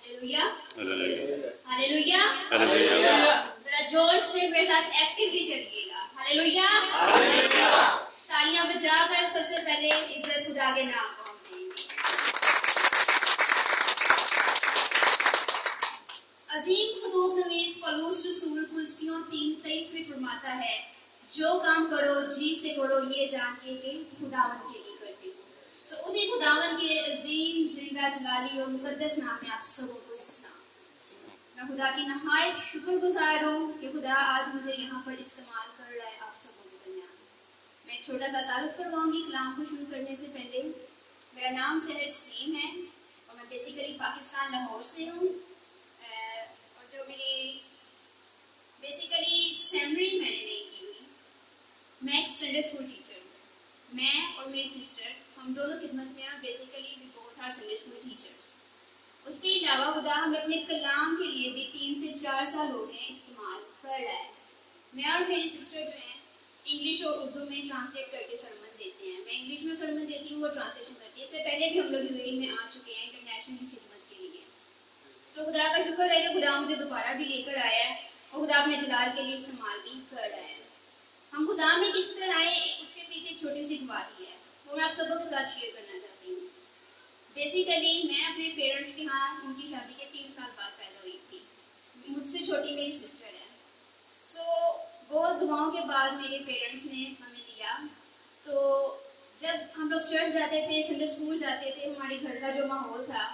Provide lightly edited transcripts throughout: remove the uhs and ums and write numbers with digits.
Hallelujah, hallelujah, hallelujah. Hallelujah. जरा जोर से मेरे साथ एक्टिवली चलिएगा। Hallelujah, hallelujah. तालियां बजाकर सबसे पहले इज्जत खुदा के नाम को हम देंगे। अजीम खुदूब नवीस पौलुस रसूल कुलसियों 3:23 में फरमाता है, जो काम करो जी से करो ये जान के कि खुदावन के लिए करते हो। तो उसी खुदावन के अजीम जिंदा जलाली और मुकद्दस नाम में आप सबों को सलाम। मैं खुदा की नहायत शुक्रगुजार हूँ कि खुदा आज मुझे यहाँ पर इस्तेमाल कर रहा है आप सबों के दरमियान। मैं एक छोटा सा तारुफ करवाऊंगी कलाम को शुरू करने से पहले। मेरा नाम सहर सलीम है और मैं बेसिकली पाकिस्तान लाहौर से हूँ। और जो मेरी बेसिकली सेमिनरी मैंने नहीं की हुई, मैं एक संडे स्कूल टीचर हूँ। मैं और मेरी सिस्टर हम दोनों खिदमत में हैं। Basically we both are Sunday school teachers. उसके अलावा खुदा हमें अपने कलाम के लिए भी 3 से 4 साल हो गए इस्तेमाल कर रहा है। मैं और मेरी सिस्टर जो हैं इंग्लिश और उर्दू में ट्रांसलेट करके सरमन देते हैं। मैं इंग्लिश में सरमन देती हूँ, वो ट्रांसलेशन करती है। इससे पहले भी हम लोग यूएई में आ चुके हैं इंटरनेशनल खिदमत के लिए। सो खुदा का शुक्र है कि खुदा मुझे दोबारा भी लेकर आया है और खुदा अपने जलाल के लिए इस्तेमाल भी कर रहा है। हम खुदा में किस तरह आए उसके पीछे एक छोटी सी बात है, वो मैं आप सबों के साथ शेयर करना चाहती हूँ। बेसिकली मैं अपने पेरेंट्स के यहाँ उनकी शादी के 3 साल बाद पैदा हुई थी। मुझसे छोटी मेरी सिस्टर है। सो बहुत दुआओं के बाद मेरे पेरेंट्स ने हमें लिया। तो जब हम लोग चर्च जाते थे, संडे स्कूल जाते थे, हमारे घर का जो माहौल था,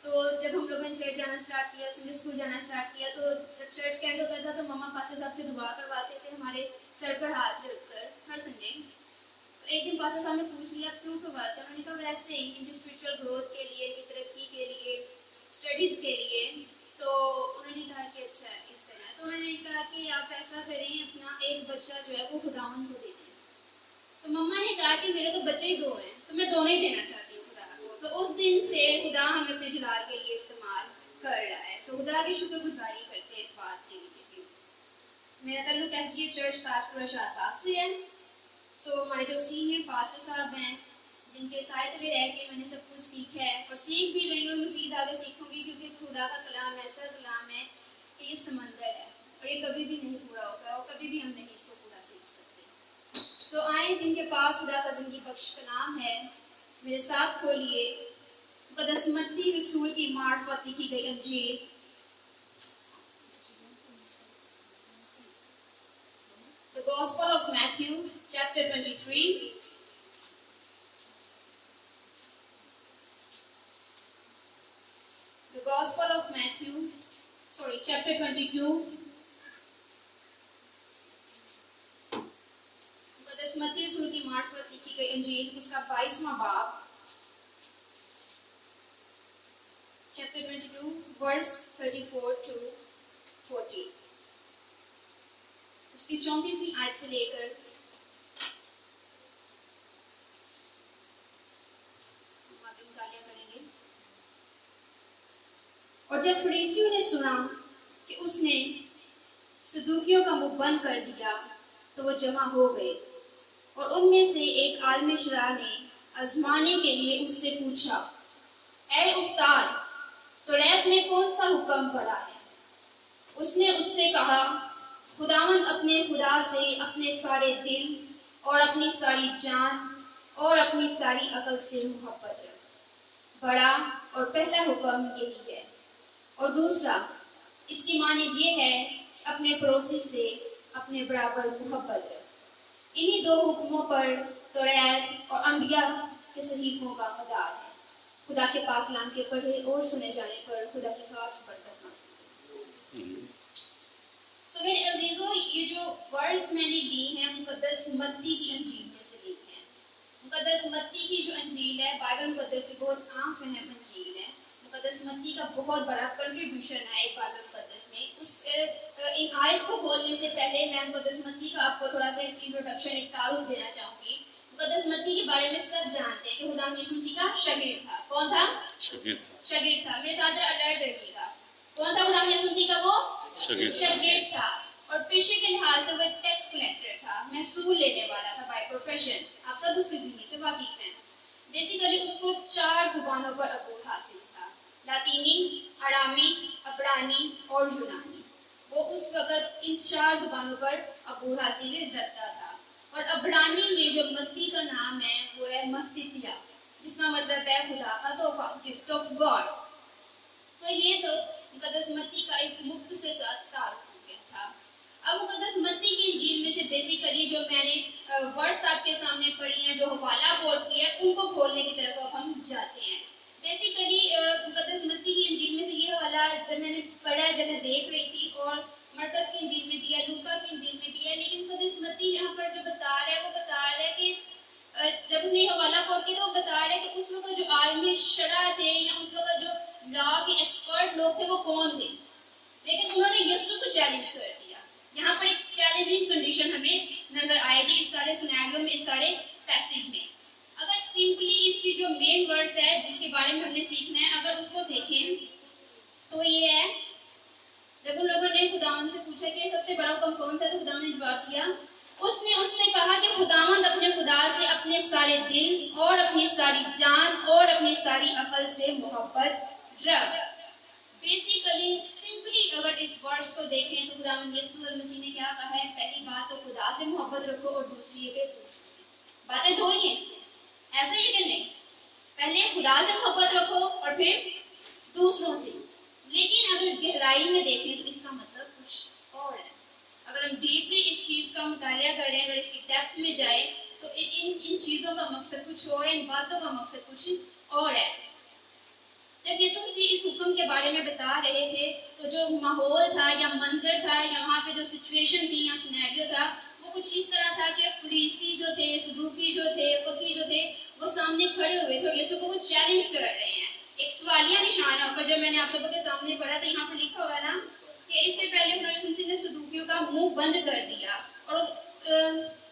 तो जब हम लोगों ने चर्च जाना स्टार्ट किया, संडे स्कूल जाना स्टार्ट किया, तो जब चर्च कैंड होता था तो मम्मा पास्टर साहब से दुआ करवाते थे हमारे सर पर हाथ रखकर हर संडे। तो एक दिन पास्टर साहब ने पूछ लिया क्यों करवाते हैं। मैंने कहा वैसे ही इनकी स्पिरिचुअल ग्रोथ के लिए, इनकी तरक्की के लिए, स्टडीज़ के लिए। तो उन्होंने कहा कि अच्छा इस तरह। तो उन्होंने कहा कि आप ऐसा करें, अपना एक बच्चा जो है वो खुदावन को दे दें। तो मम्मा ने कहा कि मेरे तो बच्चे ही 2 हैं, तो मैं दोनों ही देना चाहती हूँ खुदा को। तो उस दिन से खुदा हमें अपने जलाल के लिए इस्तेमाल कर रहा है। सो खुदा की शुक्रगुजारी करते हैं इस बात के लिए भी। मेरा ताल्लुक एफजी चर्च ताजपुरा शाहबाग से है। सो हमारे जो सीनियर पास्टर साहब हैं, जिनके साए तले रह के मैंने सब कुछ सीखा है और सीख भी रही हूँ, मज़ीद आगे सीखूंगी, क्योंकि खुदा का कलाम ऐसा कलाम है कि ये समंदर है और ये कभी भी नहीं पूरा होता और कभी भी हम नहीं इसको पूरा सीख सकते। सो आए जिनके पास खुदा का ज़िंदगी बख्श कलाम है, मेरे साथ खोलिए मुक़द्दस मत्ती रसूल की मार्फत लिखी गई अंजील, The Gospel of Matthew, chapter 23. The Gospel of Matthew, chapter 22. मुक़द्दस मत्ती रसूल की मार्फत लिखी गई अंजील, उसका 22वां बाब, chapter 22, verse 34 to 40. उसकी 34वीं आयत से लेकर मुतालिया करेंगे। और जब फरीसियों ने सुना कि उसने सदूकियों का मुंह बंद कर दिया, तो वो जमा हो गए और उनमें से एक आलिम शरा ने आजमाने के लिए उससे पूछा, ऐ उस्ताद, तौरात में कौन सा हुक्म पड़ा है? उसने उससे कहा, खुदावंद अपने खुदा से अपने सारे दिल और अपनी सारी जान और अपनी सारी अकल से मोहब्बत रख। बड़ा और पहला हुक्म यही है। और दूसरा इसकी मानीद ये है कि अपने पड़ोसी से अपने बराबर मोहब्बत रख। इन्हीं 2 हुक्मों पर तौरात और अंबिया के सहीफों का मदार है। खुदा के पाक कलाम के पढ़े और सुने जाने पर खुदा की खास बरकत हासिल। तो मेरे अजीजों, ये जो वर्ड्स मैंने ली हैं मुक़द्दस मत्ती की अंजील में से ली हैं। मुक़द्दस मत्ती की जो अंजील है, बाइबल मुक़द्दस की बहुत आम फहम अंजील है। मुक़द्दस मत्ती का बहुत बड़ा कंट्रीब्यूशन है एक बाइबल मुक़द्दस में। उस इन आयत को बोलने से पहले मैं मुक़द्दस मत्ती का आपको थोड़ा सा इंट्रोडक्शन, एक तारुफ देना चाहूँगी। मुक़द्दस मत्ती के बारे में सब जानते हैं कि खुदा यीशु मसीह का शागिर्द था। कौन था? शागिर्द था। मेरे साथ जरा अलर्ट रहिएगा। कौन था खुदा यीशु मसीह का? वो शागिर्द था। और पेशे के लिहाज से वो एक टैक्स कलेक्टर था, महसूल लेने वाला था बाय प्रोफेशन। आप सब उसकी ज़िंदगी से वाकिफ हैं। बेसिकली उसको 4 ज़ुबानों पर अबूर हासिल था, लातीनी, अरामी, अब्रानी और यूनानी। वो उस वक्त इन 4 जुबानों पर अबूर हासिल रखता था। और अब्रानी में जो मत्ती का नाम है वो है मत्तित्या, जिसका मतलब है खुदा का तोहफा, गिफ्ट ऑफ गॉड। तो ये तो मुकद्दस मत्ती का एक मुख्तसर सा तारुफ हो गया था। अब मुकद्दस मत्ती की इंजील में से बेसिकली जो मैंने वर्ड्स आपके सामने पढ़ी हैं, जो हवाला कोट की है, उनको खोलने की तरफ अब हम जाते हैं। बेसिकली मुकद्दस मत्ती की इंजील में से ये हवाला जब मैंने पढ़ा, जब मैं देख रही थी, और मरकस की इंजील में भी है, लूका की इंजील में भी है, लेकिन मुकद्दस मत्ती यहाँ पर जो बता रहा है वो बता रहा है कि जब उसने हवाला कोट किया तो वो बता रहे हैं कि उस वक्त जो आलमी शरा थे या उस वक्त जो लॉ के एक्सपर्ट लोग थे वो कौन थे, लेकिन उन्होंने यीशु को चैलेंज कर दिया। यहाँ पर एक चैलेंजिंग कंडीशन हमें नजर आएगी इस सारे सिनेरियो में, इस सारे पैसेज में। अगर सिंपली इसकी जो मेन वर्ड्स है जिसके बारे में हमने सीखना है, अगर उसको देखें तो ये है, जब उन लोगों ने खुदावंद से पूछा कि सबसे बड़ा हुक्म कौन सा है, तो खुदावंद ने जवाब दिया, उसने उससे कहा कि खुदावंद अपने खुदा से अपने सारे दिल और अपनी सारी जान और अपनी सारी अकल से मोहब्बत रख। बेसिकली सिंपली अगर इस वर्ड्स को देखें तो खुदावंद यीशु मसीह ने क्या कहा है, पहली बात तो खुदा से मोहब्बत रखो और दूसरी है कि दूसरों से। बातें दो ही हैं इसमें, ऐसे ही कि नहीं, पहले खुदा से मोहब्बत रखो और फिर दूसरों से। लेकिन अगर गहराई में देखें तो इसका मतलब कुछ और है। अगर हम डीपली इस चीज का मुतालिया करें, अगर इसकी डेप्थ में जाए तो इन चीजों का मकसद कुछ और है, इन बातों का मकसद कुछ और है। जब यीशु मसीह इस हुक्म के बारे में बता रहे थे तो जो माहौल था या मंजर था या वहाँ पे जो सिचुएशन थी या सिनेरियो था वो कुछ इस तरह था कि फरीसी जो थे, सदूकी जो थे, फकीह जो थे, वो सामने खड़े हुए थे और यीशु को वो चैलेंज कर रहे हैं। एक सवालिया निशान है ऊपर, जब मैंने आप सबके सामने पढ़ा तो यहाँ पर लिखा हुआ ना कि इससे पहले यीशु मसीह ने सदूकियों का मुंह बंद कर दिया और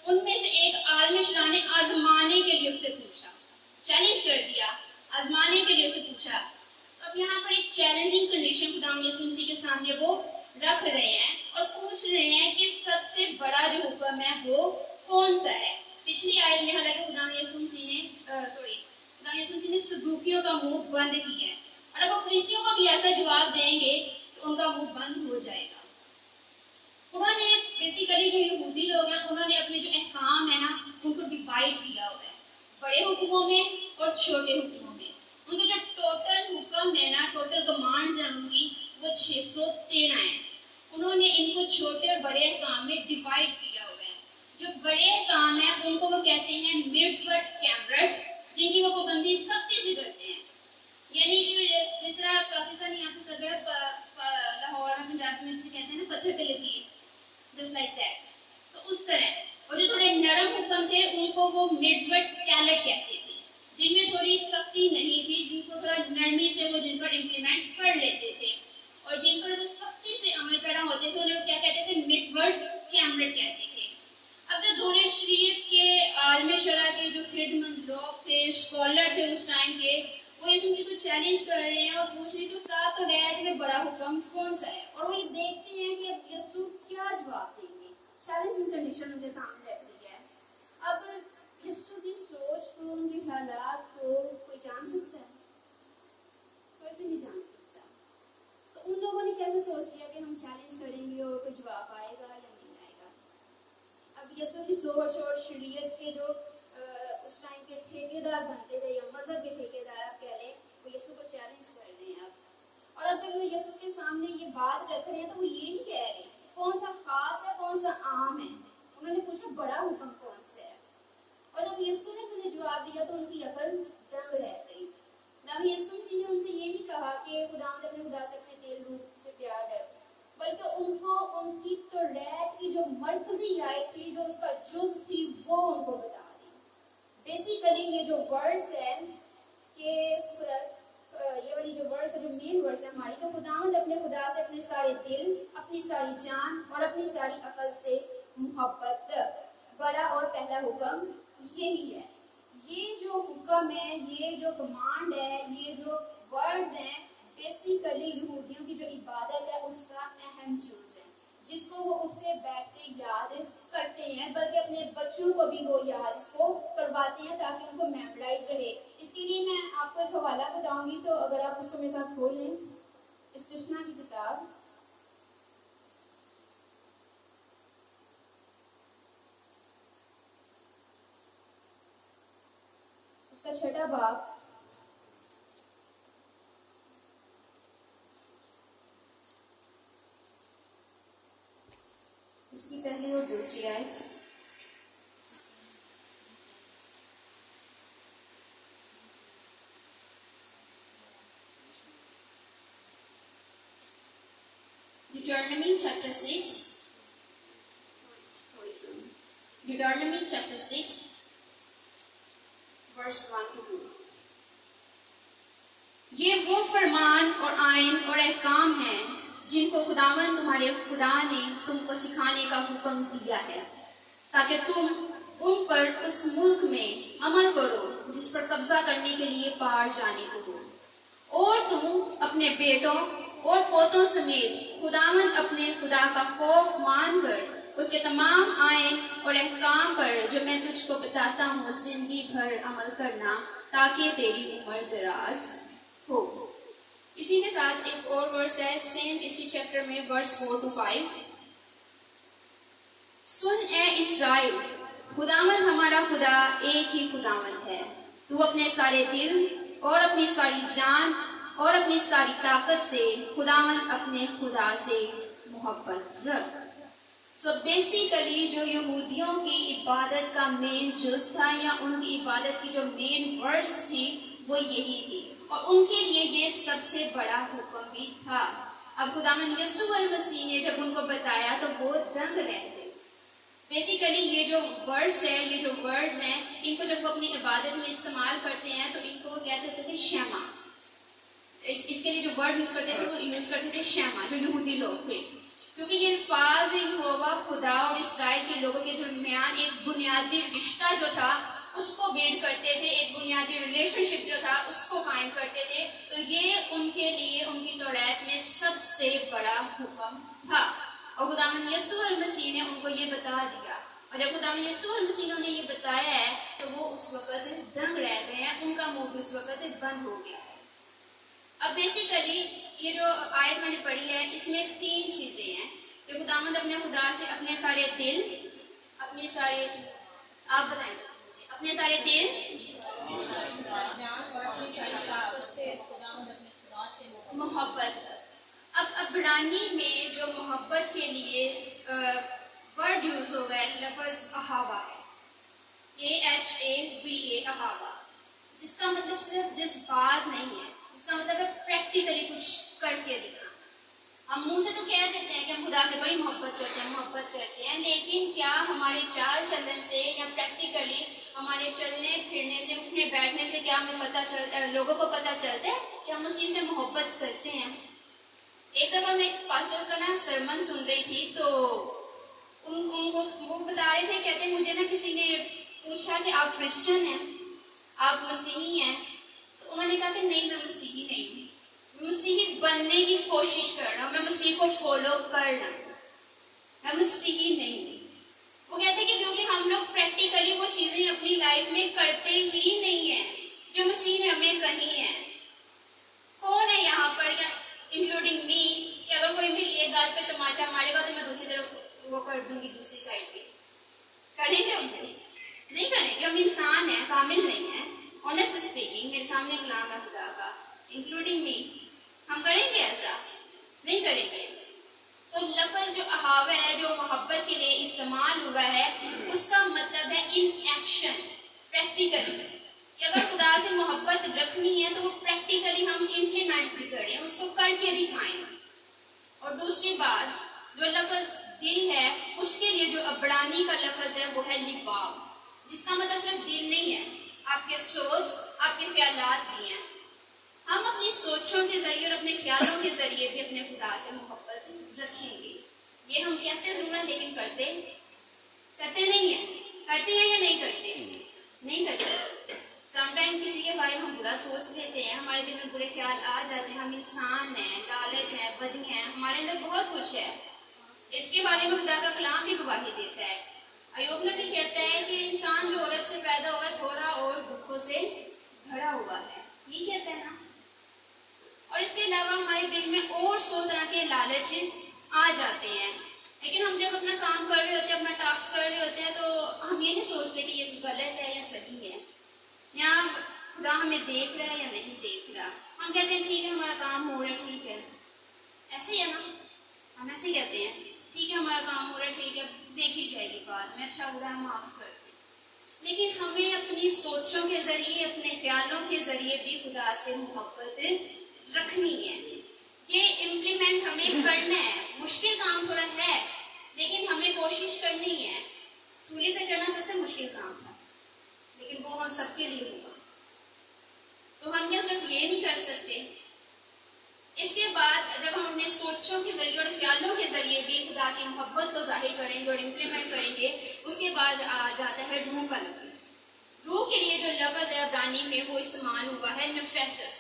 उनमें से एक आलम शरा ने आजमाने के लिए उससे पूछा, चैलेंज कर दिया, आजमाने के लिए उससे पूछा। अब यहाँ पर एक चैलेंजिंग कंडीशन खुदावंद यीशु मसीह के सामने वो रख रहे हैं और पूछ रहे हैं कि सबसे बड़ा जो हुक्म है वो कौन सा है। पिछली आयत में हालांकि खुदावंद यीशु मसीह ने सदूकियों का मुंह बंद किया है, और अब वो फरीसियों को भी ऐसा जवाब देंगे तो उनका मुंह बंद हो जाएगा। उन्होंने बेसिकली जो यहूदी लोग हैं उन्होंने अपने जो अहकाम है ना उनको डिवाइड किया हुआ है बड़े हुक्मों में और छोटे हुक्मों में। उनके जो टोटल हुक्म है ना, टोटल कमांड्स हैं उनकी, वो 613 है। उन्होंने इनको छोटे और बड़े काम में डिवाइड किया हुआ है। जो बड़े काम है उनको वो कहते हैं मिट्ज़वत कैमरट, जिनकी वो पाबंदी सख्ती से करते हैं। यानी कि जिस तरह पाकिस्तानी यहाँ पे सब लाहौर में, पंजाब में जिसे कहते हैं ना पत्थर पे लगी है, जस्ट लाइक दैट, तो उस तरह। और जो थोड़े नरम हुक्म थे उनको वो मिट्ज़वत कैलट कहते थे, जिनमें थोड़ी सख्ती नहीं थी, जिनको थोड़ा नरमी से वो जिन पर इम्प्लीमेंट कर लेते थे, और जिन पर वो सख्ती से अमल पैदा होते थे उन्हें क्या कहते थे, मिटवर्ड्स कैमरेट कहते थे। अब जो दोनों शरीयत के आलम शरा के जो खिदमत लोग थे, स्कॉलर थे उस टाइम के, वो यीशु मसीह को चैलेंज कर रहे हैं और पूछ रहे तो साथ तो रह में बड़ा हुक्म कौन सा है, और वो ये देखते हैं कि अब यीशु क्या जवाब देंगे। चैलेंजिंग कंडीशन उनके सामने रख दी है। अब यीशु की सोच को, उनके ख्यालात को कोई जान सकता है? कोई भी नहीं जान सकता। तो उन लोगों ने कैसे सोच लिया कि हम चैलेंज करेंगे और कोई जवाब आएगा या नहीं आएगा। अब यीशु की सोच और शरीयत के जो उस टाइम के ठेकेदार बनते थे या मजहब के ठेकेदार आप कह लें, वो यीशु को चैलेंज कर रहे हैं अब। और अगर वो यीशु के सामने ये बात रख रहे हैं तो वो ये नहीं कह रहे कौन सा खास है कौन सा आम है, उन्होंने पूछा बड़ा हुक्म कौन सा है। और जब यीशु ने उन्हें जवाब दिया तो उनकी अकल दंग रह गई। जब यीशु मसीह ने उनसे ये नहीं कहा कि खुदावंद अपने खुदा से अपने दिल रूह से प्यार रख, बल्कि उनको उनकी तौरात की जो मरकजी आयत थी, जो उसका जुज़ थी, वो उनको बता दी। बेसिकली ये जो वर्ड्स है कि ये वाली जो वर्ड्स है, जो मेन वर्ड्स है हमारी, तो खुदावंद अपने खुदा से अपने सारे दिल, अपनी सारी जान और अपनी सारी अकल से मोहब्बत रख। बड़ा और पहला हुक्म यही है। ये जो हुक्म है, ये जो कमांड है, ये जो वर्ड्स हैं, बेसिकली यहूदियों की जो इबादत है उसका अहम जुज़ है, जिसको वो उठते बैठते याद करते हैं, बल्कि अपने बच्चों को भी वो याद इसको करवाते हैं ताकि उनको मेमोराइज रहे। इसके लिए मैं आपको एक हवाला बताऊंगी, तो अगर आप उसको मेरे साथ खोल लें। इस्तुशना की किताब उसका 6वां बाब उसकी पहली और दूसरी आयत। Deuteronomy chapter 6. Deuteronomy chapter 6, verse 1 to 2. ये वो फरमान और आयन और अहकाम हैं जिनको खुदावंद तुम्हारे खुदा ने तुमको सिखाने का हुक्म दिया है, ताकि तुम उन पर उस मुल्क में अमल करो जिस पर कब्जा करने के लिए पार जाने को हो, और तुम अपने बेटों और पोतों समेत खुदावंद अपने खुदा का खौफ मानकर उसके तमाम आयन और अहकाम पर जो मैं तुझको बताता हूँ जिंदगी भर अमल करना, ताकि तेरी उम्र दराज हो। इसी के साथ एक और वर्स है सेम इसी चैप्टर में, वर्स 4 to 5। सुन ए इस्राएल, खुदावंद हमारा खुदा एक ही खुदावंद है। तू अपने सारे दिल और अपनी सारी जान और अपनी सारी ताकत से खुदावंद अपने खुदा से मोहब्बत रख। सो बेसिकली जो यहूदियों की इबादत का मेन जुज था या उनकी इबादत की जो मेन वर्स थी वो यही थी, और उनके लिए ये सबसे बड़ा हुक्म भी था। अब खुदावंद यीशु मसीह ने जब उनको बताया तो वो दंग रह गए। बेसिकली ये जो वर्ड्स है, ये जो वर्ड्स हैं, इनको जब वो अपनी इबादत में इस्तेमाल करते हैं तो इनको वो कहते थे शमा। इसके लिए जो वर्ड यूज करते थे वो यूज करते थे शमा, जो यहूदी लोग थे, क्योंकि ये अल्फाज यहोवा खुदा और इस्राएल के लोगों के दरमियान एक बुनियादी रिश्ता जो था उसको बिल्ड करते थे, एक बुनियादी रिलेशनशिप जो था उसको कायम करते थे। तो ये उनके लिए उनकी तौरात में सबसे बड़ा हुक्म था, और खुदावंद यीशु मसीह ने उनको ये बता दिया। और जब खुदावंद यीशु मसीह ने ये बताया है तो वो उस वक्त दंग रह गए हैं, उनका मुंह भी उस वक्त बंद हो गया है। अब बेसिकली ये जो आयत मैंने पढ़ी है इसमें 3 चीजें हैं कि खुदावंद अपने खुदा से अपने सारे दिल, अपने सारे, आप बताएं, अपने सारे दिल मोहब्बत। अब अब्रानी में जो मोहब्बत के लिए वर्ड यूज हो गया है लफ्ज अहावा है, AHAVA, अहावा, जिसका मतलब सिर्फ जज्बात नहीं है, इसका मतलब है प्रैक्टिकली कुछ करके दिखाना। हम मुंह से तो कह देते हैं कि हम खुदा से बड़ी मोहब्बत करते हैं, लेकिन क्या हमारे चाल चलन से या प्रैक्टिकली हमारे चलने फिरने से, उठने बैठने से क्या हमें लोगों को पता चलता है कि हम मसीह से मोहब्बत करते हैं? एक दफा मैं एक पास्टर का ना सरमन सुन रही थी तो वो बता रहे थे, कहते मुझे ना किसी ने पूछा कि आप क्रिश्चियन हैं, आप मसीही हैं? तो उन्होंने कहा कि नहीं, मैं मसीही नहीं हूँ, मसीही बनने की कोशिश कर रहा हूँ, मैं मसीह को फॉलो कर रहा हूँ, मैं मसीही नहीं हूँ। वो कहते कि क्योंकि हम लोग प्रैक्टिकली वो चीजें अपनी लाइफ में करते ही नहीं है जो मसीह ने हमें कही है। कौन है यहाँ पर, या इंक्लूडिंग मी, कि अगर कोई मेरी एक बात पे तमाचा मारेगा तो मैं दूसरी तरफ वो कर दूंगी, दूसरी साइड पे करेंगे हम? नहीं करेंगे। हम इंसान हैं, कामिल नहीं है। ऑनेस्टली स्पीकिंग, मेरे सामने कलाम है खुदा का, इंक्लूडिंग मी, हम करेंगे ऐसा? नहीं करेंगे। तो लफ्ज जो अहावा है, जो मोहब्बत के लिए इस्तेमाल हुआ है, उसका मतलब है इन एक्शन, प्रैक्टिकली, कि अगर खुदा से मोहब्बत रखनी है तो वो प्रैक्टिकली हम इम्प्लीमेंट भी करें, उसको करके दिखाएं। और दूसरी बात, जो लफ्ज दिल है, उसके लिए जो अब्रानी का लफ्ज है वो है लिबाब, जिसका मतलब सिर्फ दिल नहीं है, आपके सोच, आपके ख्यालात भी हैं। हम अपनी सोचों के जरिए और अपने ख्यालों के जरिए भी अपने खुदा से मोहब्बत रखेंगे। ये हम कहते जरूर हैं लेकिन करते नहीं है। करते हैं या नहीं करते? नहीं करते। समटाइम किसी के बारे में हम बुरा सोच लेते हैं, हमारे दिल में बुरे ख्याल आ जाते हैं, हम इंसान हैं, लालच है, बदी हैं, हमारे अंदर बहुत कुछ है। इसके बारे में खुदा का कलाम भी गवाही देता है। अय्यूब नबी कहता है कि इंसान जो औरत से पैदा हुआ थोड़ा और दुखों से भरा हुआ है, ये कहता है ना। और इसके अलावा हमारे दिल में और 100 तरह के लालच आ जाते हैं। लेकिन हम जब अपना काम कर रहे होते हैं, अपना टास्क कर रहे होते हैं, तो हम ये नहीं सोचते कि ये गलत है या सही है, या खुदा हमें देख रहा है या नहीं देख रहा। हम कहते हैं ठीक है हमारा काम हो रहा है, ठीक है, ऐसे ही है ना, हम ऐसे ही कहते हैं ठीक है हमारा काम हो रहा है, ठीक है देखी जाएगी बाद में, अच्छा बुरा है माफ कर दे। लेकिन हमें अपनी सोचों के जरिए, अपने ख्यालों के जरिए भी खुदा से मोहब्बत रखनी है। ये इम्प्लीमेंट हमें करना है। मुश्किल काम थोड़ा है, लेकिन हमें कोशिश करनी है। सूली पे चढ़ना सबसे मुश्किल काम था, लेकिन वो हम सबके लिए होगा। तो हम क्या सिर्फ ये नहीं कर सकते, इसके बाद जब हम अपने सोचों के जरिए और ख्यालों के जरिए भी खुदा की मोहब्बत को जाहिर करेंगे और इम्प्लीमेंट करेंगे, उसके बाद आ जाता है रूह का लफ्ज। रूह के लिए जो लफ्ज है अब्रानी में वो इस्तेमाल हुआ है नफेसस,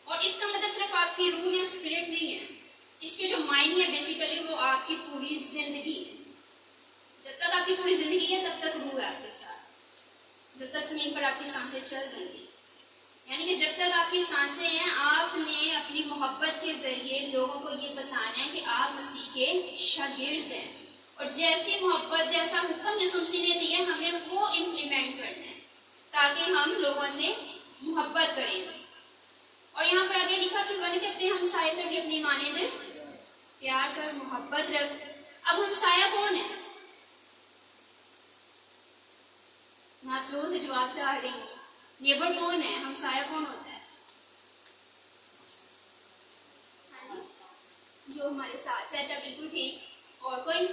और इसका मतलब सिर्फ आपकी रूह या स्पिरिट नहीं है। इसके जो मायने है बेसिकली वो आपकी पूरी जिंदगी है। जब तक आपकी पूरी जिंदगी है तब तक रूह है आपके साथ, जब तक जमीन पर आपकी सांसें चल रही हैं। यानी कि जब तक आपकी सांसें हैं, आपने अपनी मोहब्बत के जरिए लोगों को ये बताना है कि आप मसीह के शागिर्द हैं, और जैसी मोहब्बत, जैसा हुक्म यीशु मसीह ने दिया हमें वो इम्प्लीमेंट करना है, ताकि हम लोगों से मोहब्बत करें। और यहाँ पर आगे लिखा कि वन के अपने हमसाये से भी अपनी मानेद प्यार कर, मोहब्बत रख। अब हमसाया कौन है? मैं आप लोगों से जवाब चाह रही हूँ, नेबर कौन है, हमसाया कौन होता है? हाँ जी, जो हमारे साथ रहता है, बिल्कुल ठीक। और कोई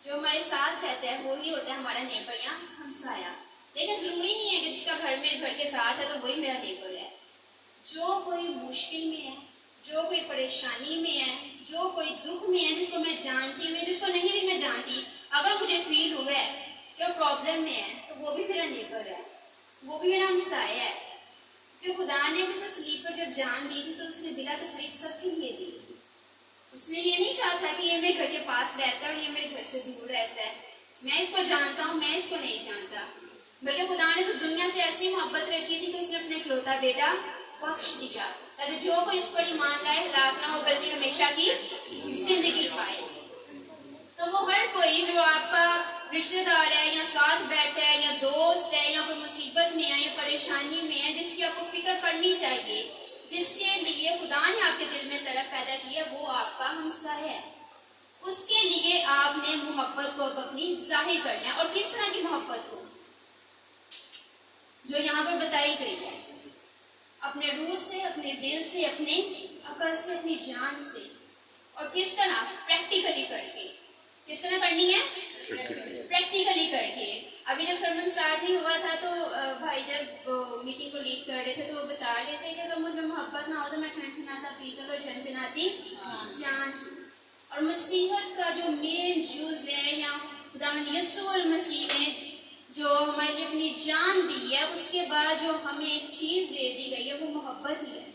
जो हमारे साथ रहता है वो ही होता है हमारा नेबर या हमसाया। लेकिन जरूरी नहीं है कि जिसका घर मेरे घर के साथ है तो वही मेरा नेबर है। जो कोई मुश्किल में है, जो कोई परेशानी में है, जो कोई दुख में है, जिसको मैं जानती हूँ, जिसको नहीं भी मैं जानती, अगर मुझे फील हुआ है कि वो प्रॉब्लम में है, तो वो भी मेरा नेबर है, वो भी मेरा हमसाया है। क्योंकि खुदा ने भी तो सलीब पर जब जान दी थी तो उसने बिला तफरीक सबके लिए दी। उसने ये नहीं कहा था कि ये मेरे घर के पास रहता है और ये मेरे घर से दूर रहता है, मैं इसको जानता हूँ, मैं इसको नहीं जानता। बल्कि खुदा ने तो दुनिया से ऐसी मोहब्बत रखी थी कि उसने अपने इकलौता बेटा बख्श दिया, ताकि जो कोई इस पर ईमान लाए हलाक ना हो बल्कि हमेशा की जिंदगी पाए। तो वो हर कोई जो आपका रिश्तेदार है, या साथ बैठा है, या दोस्त है, या कोई मुसीबत में है, या परेशानी में है, जिसकी आपको फिक्र करनी चाहिए, जिसके लिए खुदा ने आपके दिल में तड़प पैदा की है, वो आपका हमसाया है। उसके लिए आपने मोहब्बत को अपनी जाहिर करना है। और किस तरह की मोहब्बत को? जो यहाँ पर बताई गई है, अपने रूह से, अपने दिल से, अपने अकल से, अपनी जान से। और किस तरह? प्रैक्टिकली करके। किस तरह करनी है? प्रैक्टिकली करके। अभी जब सर्मन स्टार्ट नहीं हुआ था तो भाई जब मीटिंग को लीड कर रहे थे तो वो बता रहे थे कि अगर मुझ में मोहब्बत ना हो तो मैं ठनठनाता पीतल और झनझनाती जान। और मसीहत का जो मेन जूज है, या खुदावंद यीशु मसीह ने जो हमारे लिए अपनी जान दी है, उसके बाद जो हमें एक चीज दे दी गई है वो मोहब्बत ही है,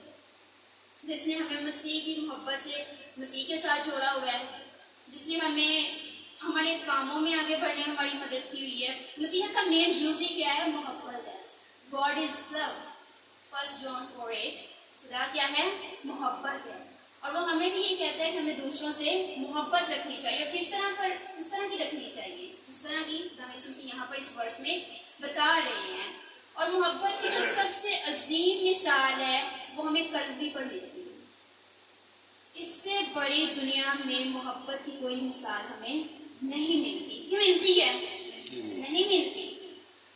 जिसने हमें मसीह की मोहब्बत से मसीह के साथ जोड़ा हुआ है, जिसने हमें हमारे कामों में आगे बढ़ने में हमारी मदद की हुई है। मसीहत का मेन जूज ही क्या है? मोहब्बत है। God is love, 1 John 4:8। खुदा क्या है? मोहब्बत है। और वो हमें भी ये कहता है कि हमें दूसरों से मोहब्बत रखनी चाहिए। और किस तरह की रखनी चाहिए? जिस तरह की खुदा यहाँ पर इस वर्ष में बता रहे हैं। और मोहब्बत की जो सबसे अजीम मिसाल है वो हमें कल्वी पर मिलती है। इससे बड़ी दुनिया में मोहब्बत की कोई मिसाल हमें नहीं मिलती। क्यों मिलती है? नहीं मिलती।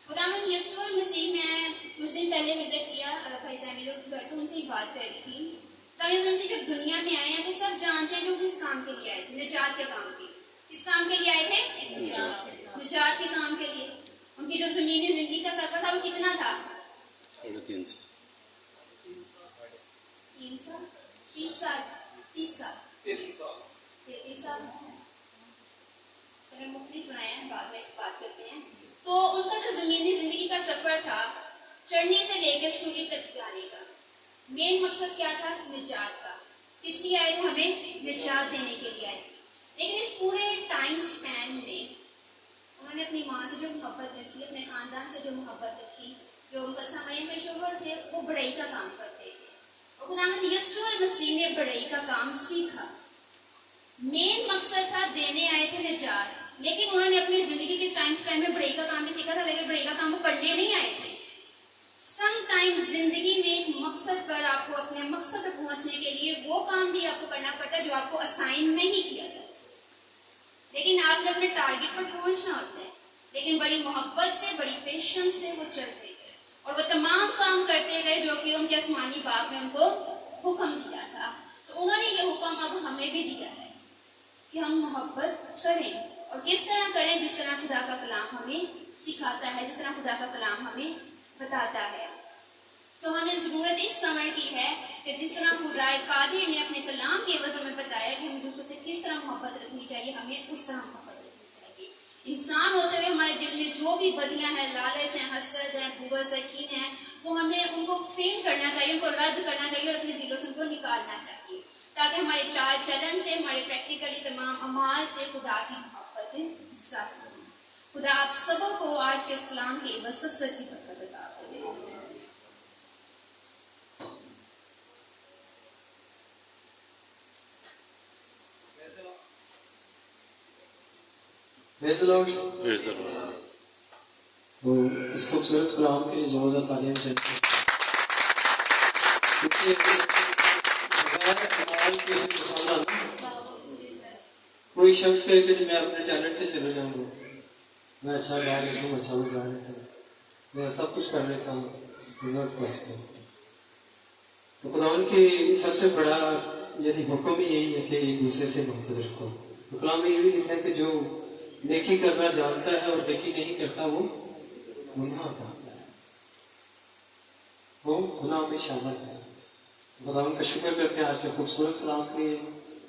खुदावंद यीशु मसीह, मैं कुछ दिन पहले विजिट किया भाई सैमी लोग घर, तो उनसे ही बात कर रही थी। तब जब दुनिया में आए हैं तो सब जानते हैं लोग किस काम के लिए आए थे? निजात के काम के। किस काम के लिए आए थे? निजात के काम के लिए। उनकी जो जमीनी जिंदगी का सफर था वो कितना था? 3.5 साल 30 साल 33 साल मुख्तलिफ बनाए हैं, बाद में इस बात करते हैं। तो उनका जो जमीनी जिंदगी का सफर था, चढ़ने से लेकर सूली तक जाने का मेन मकसद क्या था? निजात का। किस लिए आए थे? हमें निजात देने के लिए आए। लेकिन इस पूरे टाइम स्पैन में उन्होंने अपनी माँ से जो मोहब्बत रखी, अपने खानदान से जो मोहब्बत रखी, जो मुकद्दस मरियम पेशोवर थे वो बढ़ई का काम करते थे और खुदावंद यीशु मसीह ने बढ़ई का काम सीखा। मेन मकसद था देने आए थे निजात, लेकिन उन्होंने अपनी जिंदगी के टाइम स्पैन में बढ़ई का काम भी सीखा था, लेकिन बढ़ई का काम वो करने नहीं आए थे। समटाइम्स जिंदगी में एक मकसद पर आपको अपने मकसद पर पहुंचने के लिए वो काम भी आपको करना पड़ता है जो आपको असाइन नहीं किया जाता, लेकिन आपने अपने टारगेट पर पहुंचना होता है। लेकिन बड़ी मोहब्बत से, बड़ी पेशेंस से वो चलते गए और वो तमाम काम करते गए जो कि उनके आसमानी बाग में उनको हुक्म दिया था। तो उन्होंने ये हुक्म अब हमें भी दिया है कि हम मोहब्बत करें, और किस तरह करें, जिस तरह खुदा का कलाम हमें सिखाता है, जिस तरह खुदा का कलाम हमें बताता है। तो हमें जरूरत इस समझ की है कि जिस तरह खुदा कादिर ने अपने कलाम के एवज में बताया कि हमें दूसरों से किस तरह मोहब्बत रखनी चाहिए, हमें उस तरह मोहब्बत रखनी चाहिए। इंसान होते हुए हमारे दिल में जो भी बदियां हैं, लालच है, हसद है, बुग़्ज़ है, कीन है, वो हमें उनको फेल करना चाहिए, उनको रद्द करना चाहिए और अपने दिलों से उनको निकालना चाहिए, ताकि हमारे चाल चलन से, हमारे प्रैक्टिकली तमाम अमाल से खुदा की मोहब्बत ज़ाहिर हो। खुदा आप सबों को आज के इस्लाम के बस सच्ची बरकत अता करे। तो इस खूबसूरत कलाम के लिए ज़बरदस्त तालीम चाहिए, कोई शख्स कहे कि मैं अपने टैलेंट से चले जाऊंगा, मैं अच्छा गा लेता हूँ, अच्छा बजा लेता हूँ, मैं सब कुछ कर लेता हूँ, इज़ नॉट पॉसिबल। तो खुदावंद की सबसे बड़ा यदि हुक्म ही यही है कि एक दूसरे से मोहब्बत रखो। तो कलाम में ये भी लिखा है कि जो नेकी करना जानता है और नेकी नहीं करता वो गुनाह करता है, वो गुनाह में शामिल है। खुदावंद का शुक्र करते हैं आज के खूबसूरत कलाम के लिए।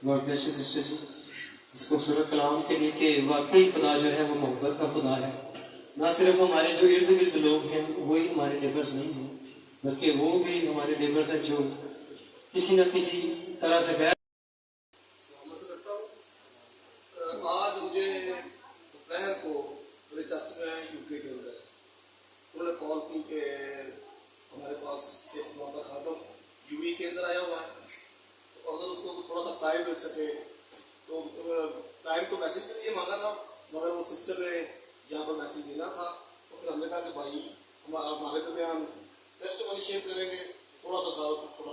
गॉड ब्लेस यू सिस्टर जी, इस खूबसूरत कलाम के लिए कि वाकई खुदा जो है वो मोहब्बत का खुदा है। ना सिर्फ हमारे जो इर्द गिर्द लोग हैं वही हमारे नेबर्स नहीं हैं, बल्कि वो भी हमारे नेबर्स हैं जो किसी न किसी तरह से गैर। आज मुझे दोपहर को मेरे चर्च में यूके के अंदर उन्होंने कॉल की कि हमारे पास एक मौका खातम यूवी के अंदर आया हुआ है, तो अगर उसको थोड़ा सा टाइम मिल सके तो टाइम तो मैसेज के लिए मांगा था, मगर वो सिस्टर ने यहाँ पर मैसेज देना था, तो फिर हमने कहा कि भाई हमारे दरमियान टेस्टिमनी शेयर करेंगे, थोड़ा सा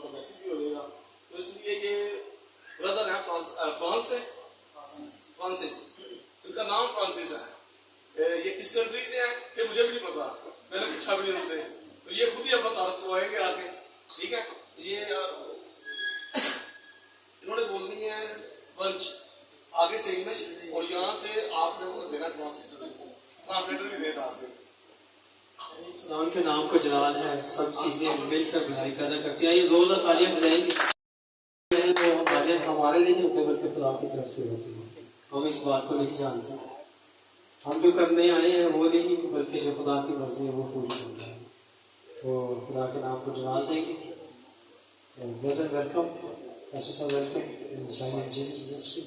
मैसेज भी हो जाएगा। तो इसलिए ये ब्रदर है फ्रांसिस, इनका नाम फ्रांसिस है, ये किस कंट्री से है ये मुझे भी नहीं पता, मैंने पूछा भी नहीं उनसे, तो ये खुद ही अपना तारफ करवाएंगे आके, ठीक है। ये इन्होंने बोलनी है वंश आगे से इंग्लिश और यहाँ से आपने देना ट्रांसलेटर भी दे साथ में। उनके नाम को जलाल है, सब चीजें मिलकर भलाई पैदा करती है। ये जोरदार तालियां बजाएंगे, वो हमारे लिए नहीं होते बल्कि खुदा की तरफ से होती है। हम इस बात को नहीं जानते, हम जो करने आए हैं वो नहीं, बल्कि जो खुदा की मर्जी है वो पूरी करता है। तो खुदा के नाम को जलाल देंगे। तो brother welcome, welcome in Jesus ministry.